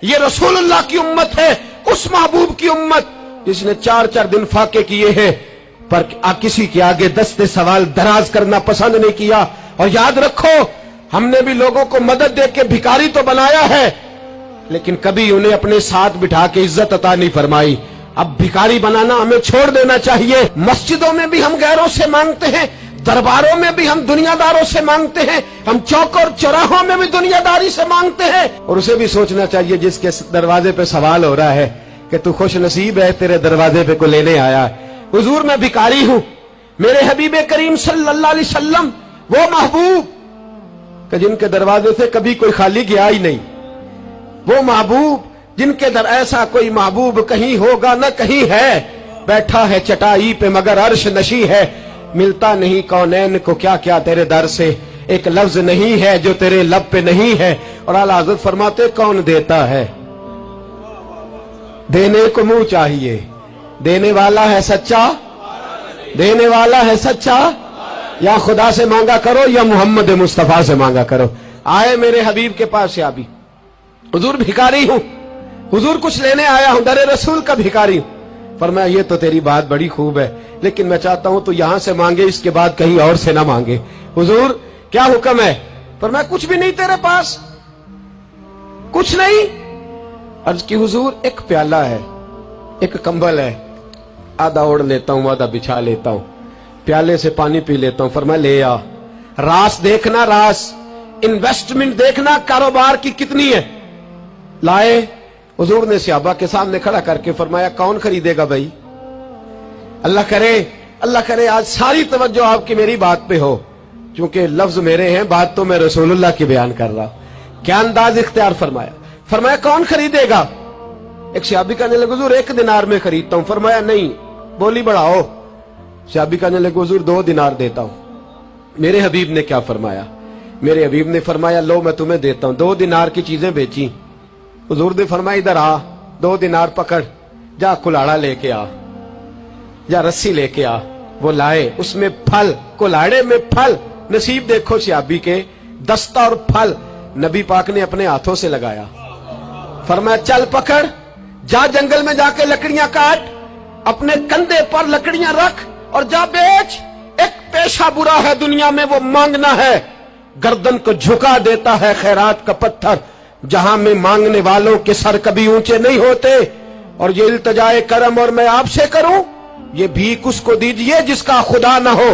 ये रसूलुल्लाह की उम्मत है, उस महबूब की उम्मत जिसने 4-4 दिन फाके किए हैं, पर किसी के आगे दस्ते सवाल दराज करना पसंद नहीं किया। और याद रखो, हमने भी लोगों को मदद दे के भिखारी तो बनाया है, लेकिन कभी उन्हें अपने साथ बिठा के इज्जत अता नहीं फरमाई। अब भिखारी बनाना हमें छोड़ देना चाहिए। मस्जिदों में भी हम गैरों से मांगते हैं, दरबारों में भी हम दुनियादारों से मांगते हैं, हम चौक और चौराहों में भी दुनियादारी से मांगते हैं। और उसे भी सोचना चाहिए जिसके दरवाजे पे सवाल हो रहा है कि तू खुश नसीब है, तेरे दरवाजे पे को लेने आया है। हुजूर मैं भिखारी हूं, मेरे हबीब करीम सल्लल्लाहु अलैहि वसल्लम वो महबूब कि जिनके दरवाजे से कभी कोई खाली गया ही नहीं, वो महबूब जिनके दर ऐसा कोई महबूब कहीं होगा न कहीं है, बैठा है चटाई पे मगर अर्श नशी है, मिलता नहीं कौनैन को क्या क्या तेरे दर से, एक लफ्ज नहीं है जो तेरे लब पे नहीं है। और आला हज़रत फरमाते कौन देता है, देने को मुंह चाहिए, देने वाला है सच्चा, देने वाला है सच्चा, या खुदा से मांगा करो या मोहम्मद मुस्तफा से मांगा करो। आए मेरे हबीब के पास से अभी, हुजूर भिखारी हूं, हुजूर कुछ लेने आया हूं, दरे रसूल का भिखारी हूं। फरमाया ये तो तेरी बात बड़ी खूब है, लेकिन मैं चाहता हूं तो यहां से मांगे, इसके बाद कहीं और से ना मांगे। हुजूर क्या हुक्म है? फरमाया कुछ भी नहीं तेरे पास, कुछ नहीं। अर्ज की हुजूर एक प्याला है, एक कंबल है, आधा ओढ़ लेता हूं आधा बिछा लेता हूं, प्याले से पानी पी लेता हूं। फरमाया ले आ, रास देखना, रास इन्वेस्टमेंट देखना कारोबार की कितनी है। लाए, हुजूर ने सहाबा के सामने खड़ा करके फरमाया कौन खरीदेगा भाई? अल्लाह करे आज सारी तवज्जो आपकी मेरी बात पे हो, क्योंकि लफ्ज मेरे हैं, बात तो मैं रसूलुल्लाह की बयान कर रहा हूं। क्या अंदाज इख्तियार फरमाया? फरमाया कौन खरीदेगा? एक सहाबी कहने लगे हुजूर 1 दिनार में खरीदता हूं। फरमाया नहीं, बोली बढ़ाओ। सहाबी कहने लगे हुजूर 2 दिनार देता हूं। मेरे हबीब ने क्या फरमाया? मेरे हबीब ने फरमाया लो मैं तुम्हें देता हूं। 2 दिनार की चीजें बेची। हुजूर ने फरमाया इधर आ, 2 दिनार पकड़, जा कुल्हाड़ा लेके आ, जा रस्सी लेके आ। वो लाए, उसमें फल, कुल्हाड़े में फल। नसीब देखो सहाबी के, दस्ता और फल नबी पाक ने अपने हाथों से लगाया। फरमाया चल पकड़, जा जंगल में जाके लकड़ियां काट, अपने कंधे पर लकड़ियां रख और जा बेच। एक पेशा बुरा है दुनिया में, वो मांगना है। गर्दन को झुका देता है खैरात का पत्थर, जहां में मांगने वालों के सर कभी ऊंचे नहीं होते। और ये इल्तजाए करम और मैं आपसे करूं, ये भीख उसको दीजिए जिसका खुदा ना हो।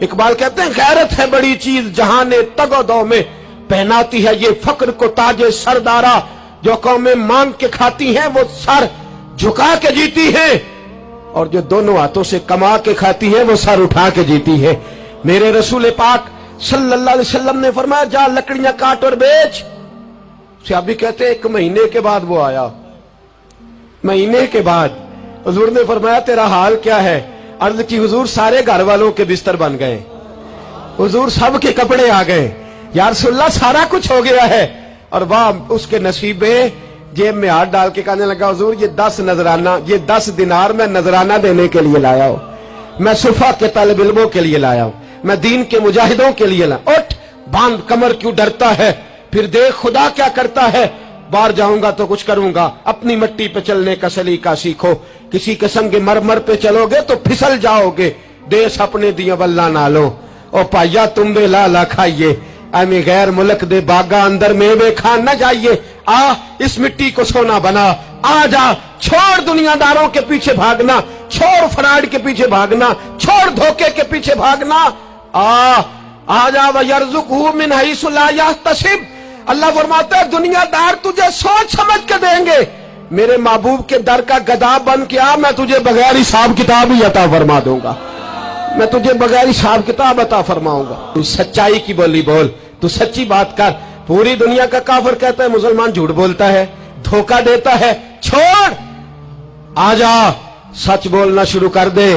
इकबाल कहते हैं गैरत है बड़ी चीज जहां ने तगोदो में पहनाती है ये फक्र को ताजे सरदारा। जो कौमें मांग के खाती हैं वो सर झुका के जीती है, और जो दोनों हाथों से कमा के खाती है वो सर उठा के जीती है। मेरे रसूल पाक सल्लल्लाहु अलैहि वसल्लम ने फरमाया जा लकड़ियां काट और बेच। सहाबी कहते हैं 1 महीने के बाद वो आया। महीने के बाद हुजूर ने फरमाया तेरा हाल क्या है? अर्ज की हुजूर सारे घर वालों के बिस्तर बन गए, हुजूर सब के कपड़े आ गए, या रसूलल्लाह सारा कुछ हो गया है। और वाह उसके नसीबे, जेब में हाथ डाल के कहने लगा हुजूर ये 10 नजराना, ये 10 दिनार मैं नजराना देने के लिए लाया हूं, मैं सुफा के तालिब इल्मों के लिए लाया हूं, मैं दीन के मुजाहिदों के लिए लाया। उठ बांध कमर, क्यों डरता है? फिर देख खुदा क्या करता है। बाहर जाऊंगा तो कुछ करूंगा, अपनी मिट्टी पे चलने का सलीका सीखो, किसी के संग मरमर पे चलोगे तो फिसल जाओगे। देश अपने दिया वल्ला ना लो, ओ पाइया तुम बे लाला खाइए, आमे गैर मुल्क दे बागा अंदर मेवे खान न जाइए। आ इस मिट्टी को सोना बना, आ जा, छोड़ दुनियादारों के पीछे भागना, छोड़ फ्रॉड के पीछे भागना, छोड़ धोखे के पीछे भागना। आ जा वयरज़ुक़हु मिन हैसु ला यहतसिब। अल्लाह फरमाता है दुनियादार तुझे सोच समझ के देंगे, मेरे महबूब के दर का गदा बन के आ, मैं तुझे बगैर हिसाब किताब ही अता फरमा दूंगा, मैं तुझे बगैर हिसाब किताब अता फरमाऊंगा। तू सच्चाई की बोली बोल, तू सच्ची बात कर। पूरी दुनिया का काफिर कहता है मुसलमान झूठ बोलता है, धोखा देता है, छोड़, आजा सच बोलना शुरू कर दे,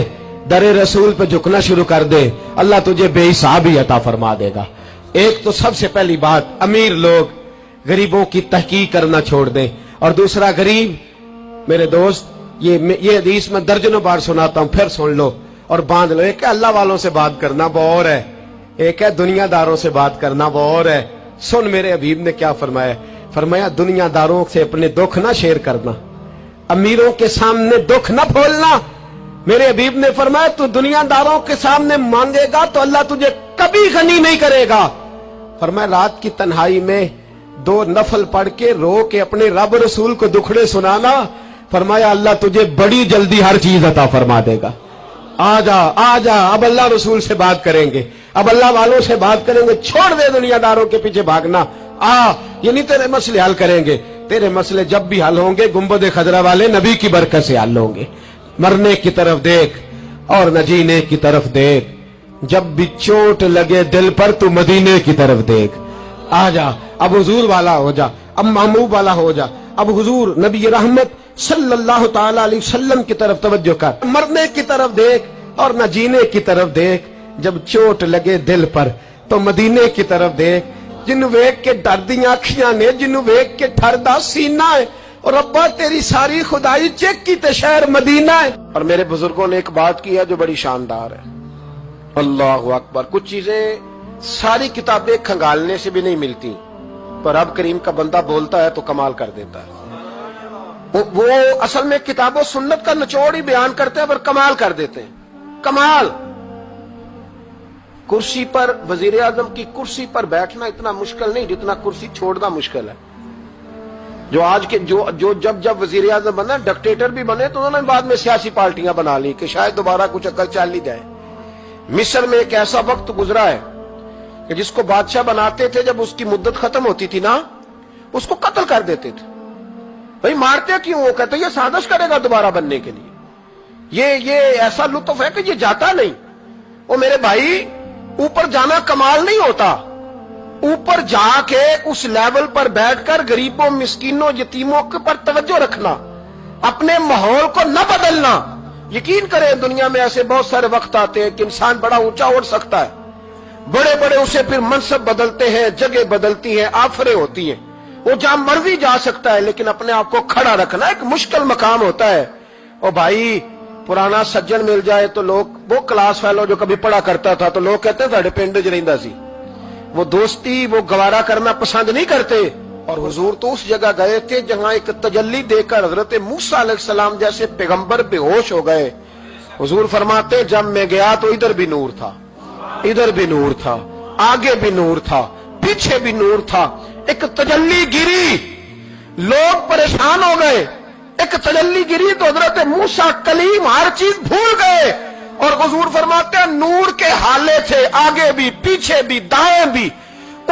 दरे रसूल पे झुकना शुरू कर दे, अल्लाह तुझे बेहिसाब ही अता फरमा देगा। एक तो सबसे पहली बात, अमीर लोग गरीबों की तहकीक करना छोड़ दें। और दूसरा, गरीब मेरे दोस्त, ये हदीस में दर्जनों बार सुनाता हूं, फिर सुन लो और बांध लो। एक है अल्लाह वालों से बात करना, वो और है, एक है दुनियादारों से बात करना, वो और है। सुन मेरे हबीब ने क्या फरमाया। फरमाया दुनियादारों से अपने दुख ना शेयर करना, अमीरों के सामने दुख ना खोलना। मेरे हबीब ने फरमाया तू दुनियादारों के सामने मांगेगा तो अल्लाह तुझे कभी गनी नहीं करेगा। फरमाया रात की तन्हाई में 2 नफल पढ़ के रो के अपने रब रसूल को दुखड़े सुनाना, फरमाया अल्लाह तुझे बड़ी जल्दी हर चीज अता फरमा देगा। आ जा, अब अल्लाह रसूल से बात करेंगे, अब अल्लाह वालों से बात करेंगे, छोड़ दे दुनियादारों के पीछे भागना। ये नहीं तेरे मसले हल करेंगे, तेरे मसले जब भी हल होंगे गुंबद खजरा वाले नबी की बरकत से हल होंगे। मरने की तरफ देख और न जीने की तरफ देख, जब भी चोट लगे दिल पर तू मदीने की तरफ देख। आ जा, अब हुजूर वाला हो जा, अब महबूब वाला हो जा, अब हुजूर नबी रहमत सल्लल्लाहु ताला अलैहि वसल्लम की तरफ तवज्जो कर। मरने की तरफ देख और न जीने की तरफ देख, जब चोट लगे दिल पर तो मदीने की तरफ देख। जिन्नू वेख के डरदियां अखियां ने, जिन्नू वेख के ठरदा सीना है, और अब्बा तेरी सारी खुदाई चेक की ते शहर मदीना है। और मेरे बुजुर्गों ने एक बात की है जो बड़ी शानदार है, अल्लाहु अकबर। कुछ चीजें सारी किताबें खंगालने से भी नहीं मिलती, पर रब करीम का बंदा बोलता है तो कमाल कर देता है। वो असल में किताबों सुन्नत का निचोड़ ही बयान करते हैं पर कमाल कर देते हैं। कमाल। कुर्सी पर, वजीर आजम की कुर्सी पर बैठना इतना मुश्किल नहीं जितना कुर्सी छोड़ना मुश्किल है। जो आज के जो जब वजीर आजम बना, डिक्टेटर भी बने तो उन्होंने बाद में सियासी पार्टियां बना ली कि शायद दोबारा कुछ अकल चल ही जाए। मिस्र में एक ऐसा वक्त गुजरा है कि जिसको बादशाह बनाते थे, जब उसकी मुद्दत खत्म होती थी ना, उसको कत्ल कर देते थे। भाई मारते क्यों? वो कहते ये साजिश करेगा दोबारा बनने के लिए। ये ऐसा लुत्फ है कि ये जाता नहीं। वो मेरे भाई, ऊपर जाना कमाल नहीं होता, ऊपर जाके उस लेवल पर बैठकर गरीबों, मिस्कीनों, यतीमों के पर तवज्जो रखना, अपने माहौल को न बदलना। यकीन करें दुनिया में ऐसे बहुत सारे वक्त आते हैं कि इंसान बड़ा ऊंचा उड़ सकता है, बड़े बड़े उसे फिर मनसब बदलते हैं, जगह बदलती है, आफरे होती हैं, वो जहां मर्जी जा सकता है, लेकिन अपने आप को खड़ा रखना एक मुश्किल मकाम होता है। और भाई पुराना सज्जन मिल जाए तो लोग, वो क्लास फेलो जो कभी पढ़ा करता था, तो लोग कहते हैं साडे पिंड च रहिंदा सी, वो दोस्ती वो गवारा करना पसंद नहीं करते। और हुजूर तो उस जगह गए थे जहां एक तजल्ली देकर हजरत मूसा अलैहिस्सलाम जैसे पैगंबर बेहोश हो गए। हुजूर फरमाते जब मैं गया तो इधर भी नूर था, इधर भी नूर था, आगे भी नूर था, पीछे भी नूर था। एक तजल्ली गिरी, लोग परेशान हो गए। एक तजल्ली गिरी तो हजरत मूसा कलीम हर चीज भूल गए। और हुजूर फरमाते हैं नूर के हाले थे, आगे भी, पीछे भी, दाएं भी।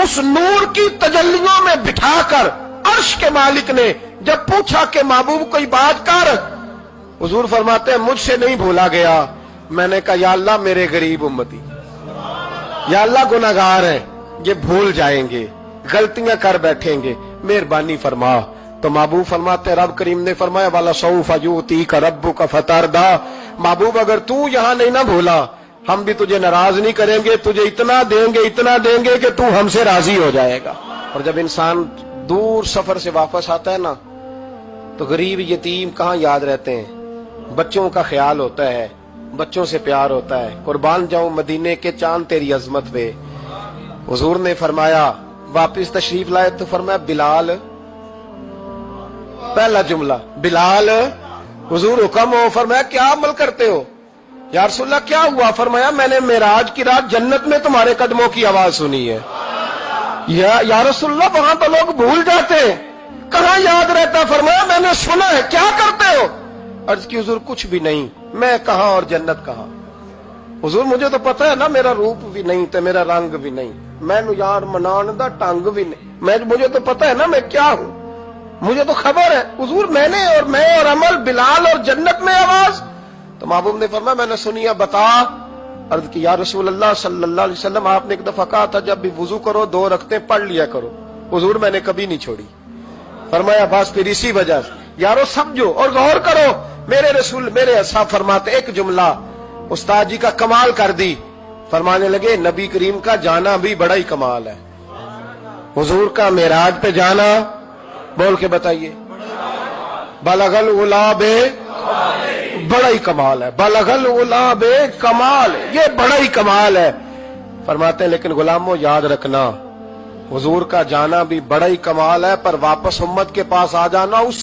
उस नूर की तजल्लियों में बिठाकर अर्श के मालिक ने जब पूछा कि महबूब कोई बात कर, हुजूर फरमाते हैं मुझसे नहीं भूला गया। मैंने कहा या अल्लाह मेरे गरीब उम्मती, या अल्लाह गुनाहगार है, ये भूल जाएंगे, गलतियां कर बैठेंगे, मेहरबानी फरमा। तो महबूब फरमाते रब करीम ने फरमाया वाला सौफा युती का रब्बु का फतारदा, महबूब अगर तू यहां नहीं ना भूला हम भी तुझे नाराज नहीं करेंगे, तुझे इतना देंगे कि तू हमसे राजी हो जाएगा। और जब इंसान दूर सफर से वापस आता है ना, तो गरीब यतीम कहाँ याद रहते हैं, बच्चों का ख्याल होता है, बच्चों से प्यार होता है। कुर्बान जाऊं मदीने के चांद तेरी अजमत पे। हुजूर ने फरमाया वापिस तशरीफ लाए तो फरमाया बिलाल, पहला जुमला बिलाल, हुजूर हुक्म हो। फरमाया क्या अमल करते हो? या रसूलल्लाह क्या हुआ? फरमाया मैंने मेराज की रात जन्नत में तुम्हारे कदमों की आवाज सुनी है। या रसूलल्लाह वहां तो लोग भूल जाते हैं, कहां याद रहता? फरमाया मैंने सुना है। क्या करते हो? अर्ज की हुजूर कुछ भी नहीं। मैं कहां और जन्नत कहां? हुजूर मुझे तो पता है ना, मेरा रूप भी नहीं ते मेरा रंग भी नहीं, मैनू यार मनान दा टंग भी नहीं, मुझे तो पता है ना मैं क्या हूं, मुझे तो खबर है। हुजूर मैंने और मैं और अमल, बिलाल और जन्नत में आवाज। तो महबूब ने फरमाया मैंने सुनी है, बता। अर्ज की या रसूल अल्लाह सल्लल्लाहु अलैहि वसल्लम आपने एक दफा कहा था जब भी वुजू करो 2 रकअतें पढ़ लिया करो। हुजूर मैंने कभी नहीं छोड़ी। फरमाया बस फिर इसी वजह से यारो समझो और गौर करो। मेरे रसूल मेरे ऐसा फरमाते, एक जुमला उस्ताद जी का कमाल कर दी। फरमाने लगे नबी करीम का जाना भी बड़ा ही कमाल है। हुजूर का मेराज पे जाना, बोल के बताइए, बलगल उलाबे, बड़ा ही कमाल है। बलगल उलाबे कमाल, ये बड़ा ही कमाल है। फरमाते हैं लेकिन गुलामों याद रखना حضور کا جانا بھی بڑا ہی کمال ہے، پر واپس امت کے پاس آ جانا اس